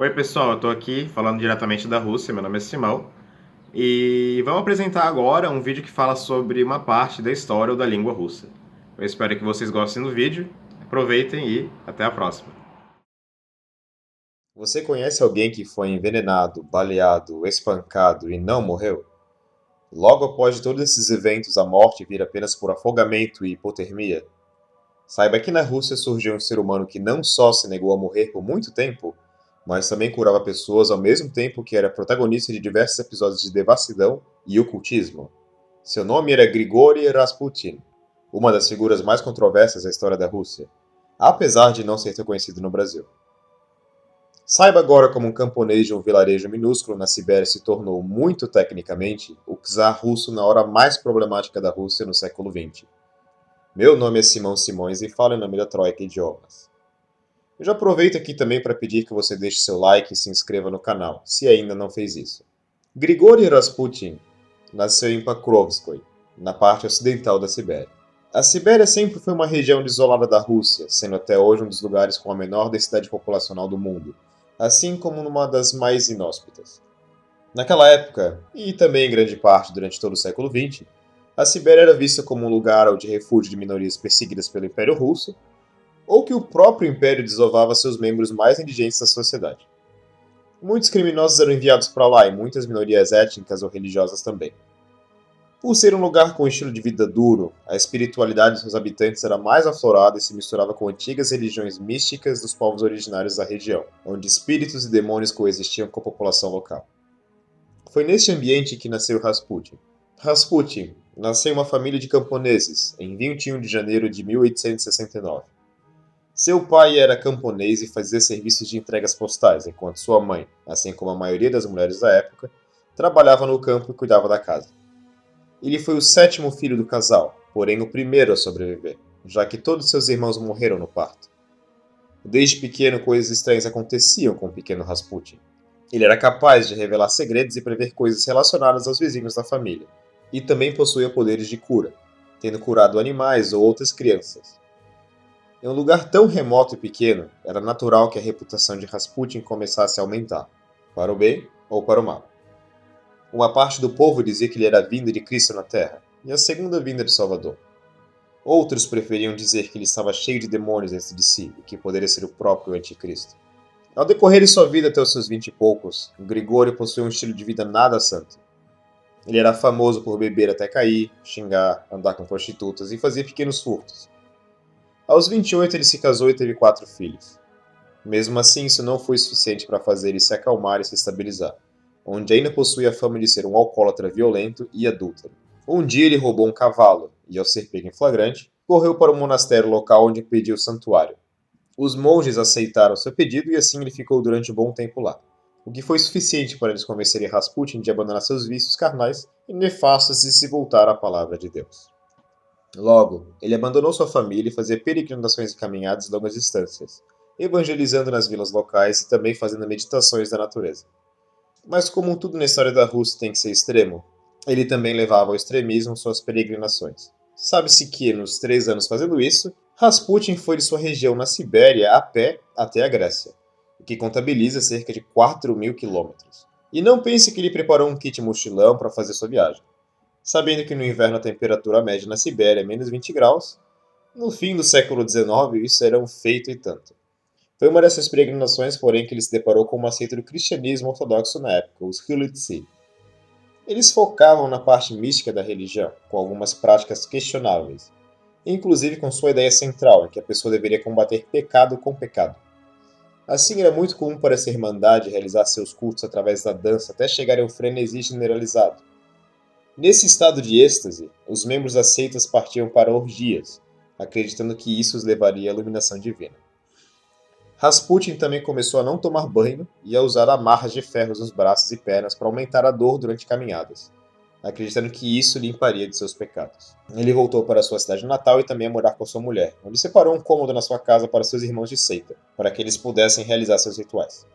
Oi pessoal, eu tô aqui falando diretamente da Rússia, meu nome é Simão, e vamos apresentar agora um vídeo que fala sobre uma parte da história ou da língua russa. Eu espero que vocês gostem do vídeo, aproveitem e até a próxima. Você conhece alguém que foi envenenado, baleado, espancado e não morreu? Logo após todos esses eventos, a morte vir apenas por afogamento e hipotermia? Saiba que na Rússia surgiu um ser humano que não só se negou a morrer por muito tempo, mas também curava pessoas ao mesmo tempo que era protagonista de diversos episódios de devassidão e ocultismo. Seu nome era Grigori Rasputin, uma das figuras mais controversas da história da Rússia, apesar de não ser tão conhecido no Brasil. Saiba agora como um camponês de um vilarejo minúsculo na Sibéria se tornou, muito tecnicamente, o czar russo na hora mais problemática da Rússia no século XX. Meu nome é Simão Simões e falo em nome da Troika Idiomas. Eu já aproveito aqui também para pedir que você deixe seu like e se inscreva no canal, se ainda não fez isso. Grigori Rasputin nasceu em Pokrovskoye, na parte ocidental da Sibéria. A Sibéria sempre foi uma região isolada da Rússia, sendo até hoje um dos lugares com a menor densidade populacional do mundo, assim como uma das mais inóspitas. Naquela época, e também em grande parte durante todo o século XX, a Sibéria era vista como um lugar de refúgio de minorias perseguidas pelo Império Russo, ou que o próprio Império desovava seus membros mais indigentes da sociedade. Muitos criminosos eram enviados para lá e muitas minorias étnicas ou religiosas também. Por ser um lugar com um estilo de vida duro, a espiritualidade de seus habitantes era mais aflorada e se misturava com antigas religiões místicas dos povos originários da região, onde espíritos e demônios coexistiam com a população local. Foi neste ambiente que nasceu Rasputin. Rasputin nasceu em uma família de camponeses em 21 de janeiro de 1869. Seu pai era camponês e fazia serviços de entregas postais, enquanto sua mãe, assim como a maioria das mulheres da época, trabalhava no campo e cuidava da casa. Ele foi o sétimo filho do casal, porém o primeiro a sobreviver, já que todos seus irmãos morreram no parto. Desde pequeno, coisas estranhas aconteciam com o pequeno Rasputin. Ele era capaz de revelar segredos e prever coisas relacionadas aos vizinhos da família, e também possuía poderes de cura, tendo curado animais ou outras crianças. Em um lugar tão remoto e pequeno, era natural que a reputação de Rasputin começasse a aumentar, para o bem ou para o mal. Uma parte do povo dizia que ele era a vinda de Cristo na Terra, e a segunda vinda de Salvador. Outros preferiam dizer que ele estava cheio de demônios dentro de si e que poderia ser o próprio Anticristo. Ao decorrer de sua vida até os seus 20 e poucos, Grigori possuía um estilo de vida nada santo. Ele era famoso por beber até cair, xingar, andar com prostitutas e fazer pequenos furtos. Aos 28 ele se casou e teve 4 filhos. Mesmo assim, isso não foi suficiente para fazer ele se acalmar e se estabilizar, onde ainda possuía a fama de ser um alcoólatra violento e adúltero. Um dia ele roubou um cavalo e, ao ser pego em flagrante, correu para um monastério local onde pediu santuário. Os monges aceitaram seu pedido e assim ele ficou durante um bom tempo lá, o que foi suficiente para eles convencerem Rasputin de abandonar seus vícios carnais e nefastos e se voltar à palavra de Deus. Logo, ele abandonou sua família e fazia peregrinações e caminhadas de longas distâncias, evangelizando nas vilas locais e também fazendo meditações da natureza. Mas como tudo na história da Rússia tem que ser extremo, ele também levava ao extremismo suas peregrinações. Sabe-se que, nos 3 anos fazendo isso, Rasputin foi de sua região na Sibéria a pé até a Grécia, o que contabiliza cerca de 4.000 quilômetros. E não pense que ele preparou um kit mochilão para fazer sua viagem. Sabendo que no inverno a temperatura média na Sibéria é menos 20 graus, no fim do século XIX isso era um feito e tanto. Foi uma dessas peregrinações, porém, que ele se deparou com uma seita do cristianismo ortodoxo na época, os Hulitsi. Eles focavam na parte mística da religião, com algumas práticas questionáveis, inclusive com sua ideia central, em que a pessoa deveria combater pecado com pecado. Assim, era muito comum para essa irmandade realizar seus cultos através da dança até chegar ao frenesi generalizado. Nesse estado de êxtase, os membros das seitas partiam para orgias, acreditando que isso os levaria à iluminação divina. Rasputin também começou a não tomar banho e a usar amarras de ferros nos braços e pernas para aumentar a dor durante caminhadas, acreditando que isso limparia de seus pecados. Ele voltou para sua cidade natal e também a morar com sua mulher, onde separou um cômodo na sua casa para seus irmãos de seita, para que eles pudessem realizar seus rituais.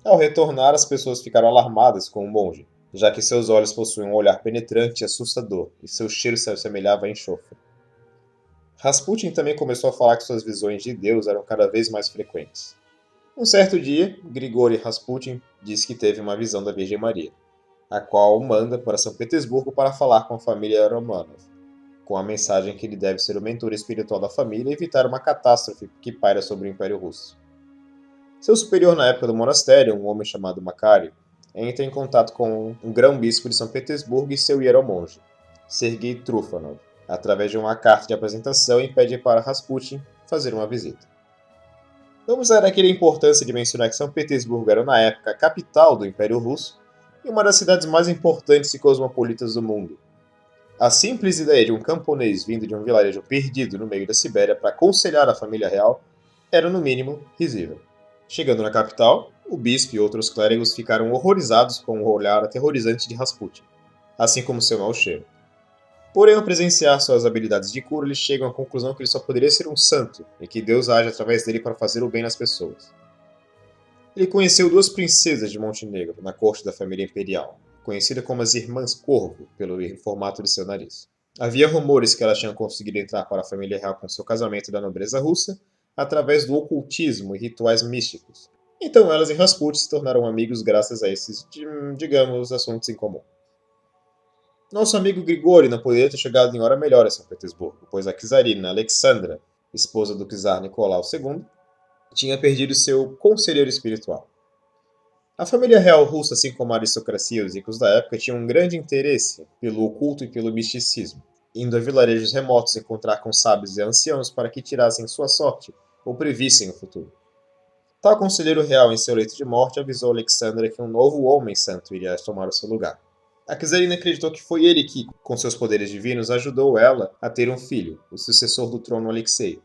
Ao retornar, as pessoas ficaram alarmadas com o monge, já que seus olhos possuíam um olhar penetrante e assustador, e seu cheiro se assemelhava a enxofre. Rasputin também começou a falar que suas visões de Deus eram cada vez mais frequentes. Um certo dia, Grigori Rasputin disse que teve uma visão da Virgem Maria, a qual o manda para São Petersburgo para falar com a família Romanov, com a mensagem que ele deve ser o mentor espiritual da família e evitar uma catástrofe que paira sobre o Império Russo. Seu superior na época do monastério, um homem chamado Makary, entra em contato com um grão-bispo de São Petersburgo e seu hieromonge, Sergei Trufanov, através de uma carta de apresentação e pede para Rasputin fazer uma visita. Vamos dar aqui a importância de mencionar que São Petersburgo era na época a capital do Império Russo e uma das cidades mais importantes e cosmopolitas do mundo. A simples ideia de um camponês vindo de um vilarejo perdido no meio da Sibéria para aconselhar a família real era, no mínimo, risível. Chegando na capital, o bispo e outros clérigos ficaram horrorizados com o olhar aterrorizante de Rasputin, assim como seu mau cheiro. Porém, ao presenciar suas habilidades de cura, eles chegam à conclusão que ele só poderia ser um santo e que Deus age através dele para fazer o bem nas pessoas. Ele conheceu duas princesas de Montenegro na corte da família imperial, conhecida como as Irmãs Corvo pelo formato de seu nariz. Havia rumores que elas tinham conseguido entrar para a família real com seu casamento da nobreza russa através do ocultismo e rituais místicos. Então elas e Rasputin se tornaram amigos graças a esses, digamos, assuntos em comum. Nosso amigo Grigori não poderia ter chegado em hora melhor a São Petersburgo, pois a czarina Alexandra, esposa do czar Nicolau II, tinha perdido seu conselheiro espiritual. A família real russa, assim como a aristocracia e os ricos da época, tinham um grande interesse pelo oculto e pelo misticismo, indo a vilarejos remotos encontrar com sábios e anciãos para que tirassem sua sorte ou previssem o futuro. Tal conselheiro real, em seu leito de morte, avisou Alexandra que um novo homem santo iria tomar o seu lugar. A czarina acreditou que foi ele que, com seus poderes divinos, ajudou ela a ter um filho, o sucessor do trono Alexei,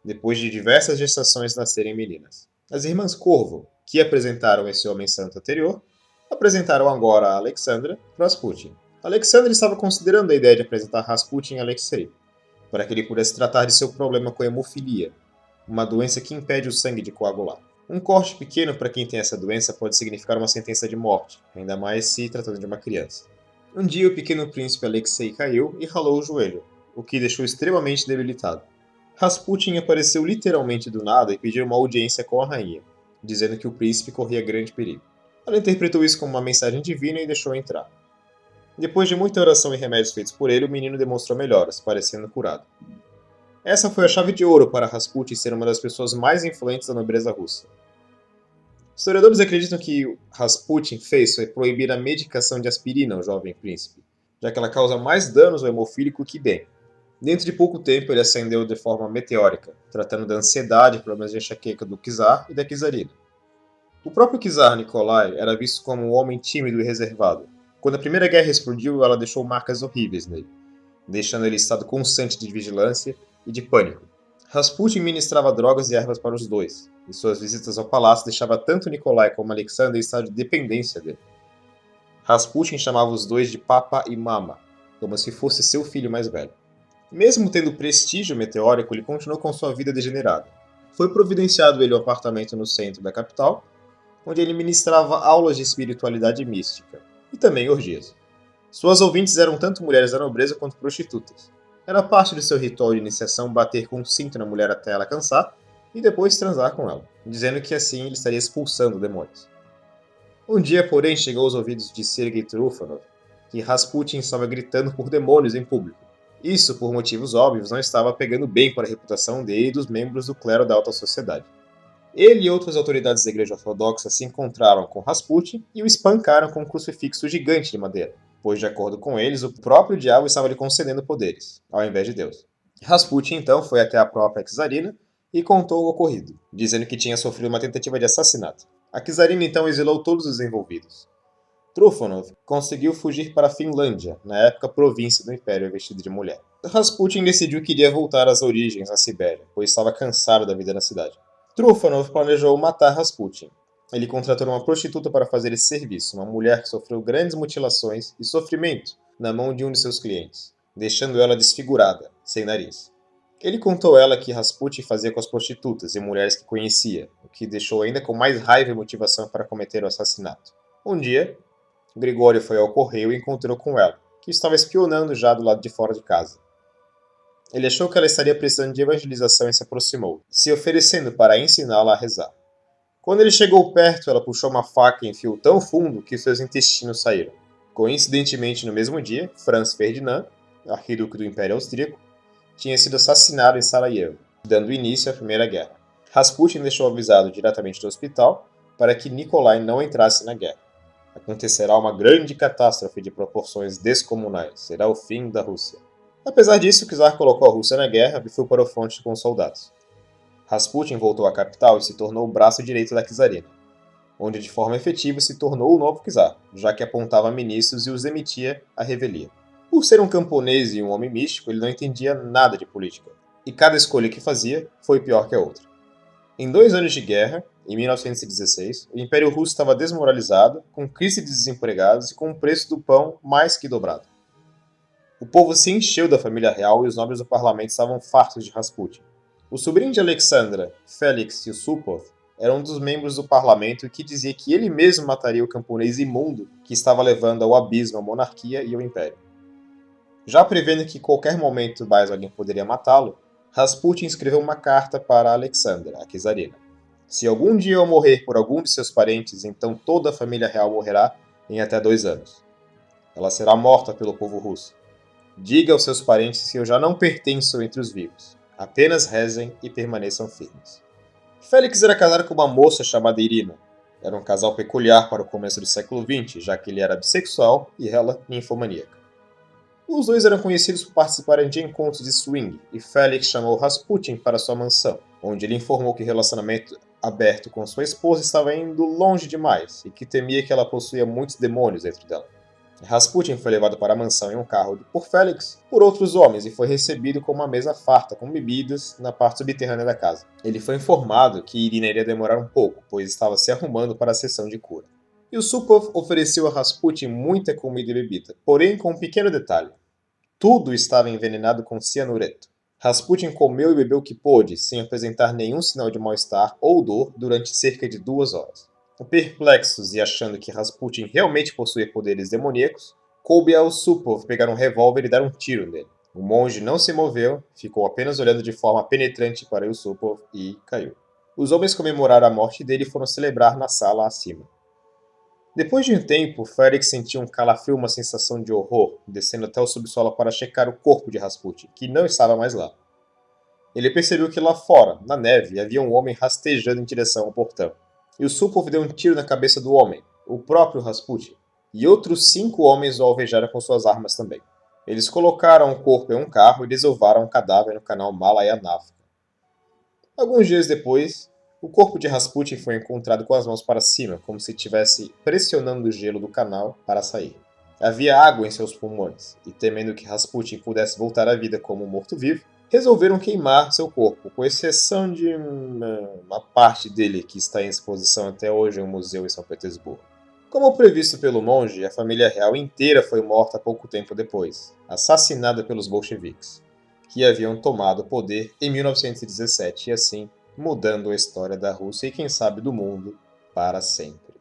depois de diversas gestações nascerem meninas. As irmãs Corvo, que apresentaram esse homem santo anterior, apresentaram agora a Alexandra Rasputin. Alexandra estava considerando a ideia de apresentar Rasputin a Alexei, para que ele pudesse tratar de seu problema com a hemofilia, uma doença que impede o sangue de coagular. Um corte pequeno para quem tem essa doença pode significar uma sentença de morte, ainda mais se tratando de uma criança. Um dia o pequeno príncipe Alexei caiu e ralou o joelho, o que deixou extremamente debilitado. Rasputin apareceu literalmente do nada e pediu uma audiência com a rainha, dizendo que o príncipe corria grande perigo. Ela interpretou isso como uma mensagem divina e deixou entrar. Depois de muita oração e remédios feitos por ele, o menino demonstrou melhoras, parecendo curado. Essa foi a chave de ouro para Rasputin ser uma das pessoas mais influentes da nobreza russa. Historiadores acreditam que o Rasputin fez foi proibir a medicação de aspirina ao jovem príncipe, já que ela causa mais danos ao hemofílico que bem. Dentro de pouco tempo, ele ascendeu de forma meteórica, tratando da ansiedade e problemas de enxaqueca do czar e da czarina. O próprio czar Nikolai era visto como um homem tímido e reservado. Quando a Primeira Guerra explodiu, ela deixou marcas horríveis nele, deixando ele em estado constante de vigilância e de pânico. Rasputin ministrava drogas e ervas para os dois, e suas visitas ao palácio deixava tanto Nikolai como Alexander em estado de dependência dele. Rasputin chamava os dois de Papa e Mama, como se fosse seu filho mais velho. Mesmo tendo prestígio meteórico, ele continuou com sua vida degenerada. Foi providenciado ele um apartamento no centro da capital, onde ele ministrava aulas de espiritualidade mística, e também orgias. Suas ouvintes eram tanto mulheres da nobreza quanto prostitutas. Era parte de seu ritual de iniciação bater com um cinto na mulher até ela cansar e depois transar com ela, dizendo que assim ele estaria expulsando demônios. Um dia, porém, chegou aos ouvidos de Sergei Trufanov que Rasputin estava gritando por demônios em público. Isso, por motivos óbvios, não estava pegando bem para a reputação dele e dos membros do clero da alta sociedade. Ele e outras autoridades da igreja ortodoxa se encontraram com Rasputin e o espancaram com um crucifixo gigante de madeira, pois, de acordo com eles, o próprio diabo estava lhe concedendo poderes, ao invés de Deus. Rasputin, então, foi até a própria czarina e contou o ocorrido, dizendo que tinha sofrido uma tentativa de assassinato. A czarina, então, exilou todos os envolvidos. Trufanov conseguiu fugir para a Finlândia, na época província do Império vestido de mulher. Rasputin decidiu que iria voltar às origens, na Sibéria, pois estava cansado da vida na cidade. Trufanov planejou matar Rasputin. Ele contratou uma prostituta para fazer esse serviço, uma mulher que sofreu grandes mutilações e sofrimento na mão de um de seus clientes, deixando ela desfigurada, sem nariz. Ele contou a ela que Rasputin fazia com as prostitutas e mulheres que conhecia, o que deixou ainda com mais raiva e motivação para cometer o assassinato. Um dia, Grigori foi ao correio e encontrou com ela, que estava espionando já do lado de fora de casa. Ele achou que ela estaria precisando de evangelização e se aproximou, se oferecendo para ensiná-la a rezar. Quando ele chegou perto, ela puxou uma faca em fio tão fundo que seus intestinos saíram. Coincidentemente, no mesmo dia, Franz Ferdinand, arquiduque do Império Austríaco, tinha sido assassinado em Sarajevo, dando início à Primeira Guerra. Rasputin deixou avisado diretamente do hospital para que Nikolai não entrasse na guerra. Acontecerá uma grande catástrofe de proporções descomunais. Será o fim da Rússia. Apesar disso, o czar colocou a Rússia na guerra e foi para o fronte com soldados. Rasputin voltou à capital e se tornou o braço direito da czarina, onde de forma efetiva se tornou o novo czar, já que apontava ministros e os demitia à revelia. Por ser um camponês e um homem místico, ele não entendia nada de política, e cada escolha que fazia foi pior que a outra. Em 2 anos de guerra, em 1916, o Império Russo estava desmoralizado, com crise de desempregados e com o preço do pão mais que dobrado. O povo se encheu da família real e os nobres do parlamento estavam fartos de Rasputin. O sobrinho de Alexandra, Félix Yusupov, era um dos membros do parlamento que dizia que ele mesmo mataria o camponês imundo que estava levando ao abismo a monarquia e o império. Já prevendo que em qualquer momento mais alguém poderia matá-lo, Rasputin escreveu uma carta para Alexandra, a czarina. Se algum dia eu morrer por algum de seus parentes, então toda a família real morrerá em até 2 anos. Ela será morta pelo povo russo. Diga aos seus parentes que eu já não pertenço entre os vivos. Apenas rezem e permaneçam firmes. Félix era casado com uma moça chamada Irina. Era um casal peculiar para o começo do século XX, já que ele era bissexual e ela ninfomaníaca. Os dois eram conhecidos por participarem de encontros de swing, e Félix chamou Rasputin para sua mansão, onde ele informou que o relacionamento aberto com sua esposa estava indo longe demais e que temia que ela possuía muitos demônios dentro dela. Rasputin foi levado para a mansão em um carro por Félix por outros homens e foi recebido com uma mesa farta com bebidas na parte subterrânea da casa. Ele foi informado que Irina iria demorar um pouco, pois estava se arrumando para a sessão de cura. Yusupov ofereceu a Rasputin muita comida e bebida, porém com um pequeno detalhe. Tudo estava envenenado com cianureto. Rasputin comeu e bebeu o que pôde, sem apresentar nenhum sinal de mal-estar ou dor durante cerca de 2 horas. Perplexos e achando que Rasputin realmente possuía poderes demoníacos, coube a Yusupov pegar um revólver e dar um tiro nele. O monge não se moveu, ficou apenas olhando de forma penetrante para Yusupov e caiu. Os homens comemoraram a morte dele e foram celebrar na sala acima. Depois de um tempo, Félix sentiu um calafrio, uma sensação de horror, descendo até o subsolo para checar o corpo de Rasputin, que não estava mais lá. Ele percebeu que lá fora, na neve, havia um homem rastejando em direção ao portão. Yusupov deu um tiro na cabeça do homem, o próprio Rasputin, e outros 5 homens o alvejaram com suas armas também. Eles colocaram o corpo em um carro e desovaram o cadáver no canal Malaya na África. Alguns dias depois, o corpo de Rasputin foi encontrado com as mãos para cima, como se estivesse pressionando o gelo do canal para sair. Havia água em seus pulmões, e temendo que Rasputin pudesse voltar à vida como um morto-vivo, resolveram queimar seu corpo, com exceção de uma parte dele que está em exposição até hoje em um museu em São Petersburgo. Como previsto pelo monge, a família real inteira foi morta pouco tempo depois, assassinada pelos bolcheviques, que haviam tomado o poder em 1917 e assim mudando a história da Rússia e quem sabe do mundo para sempre.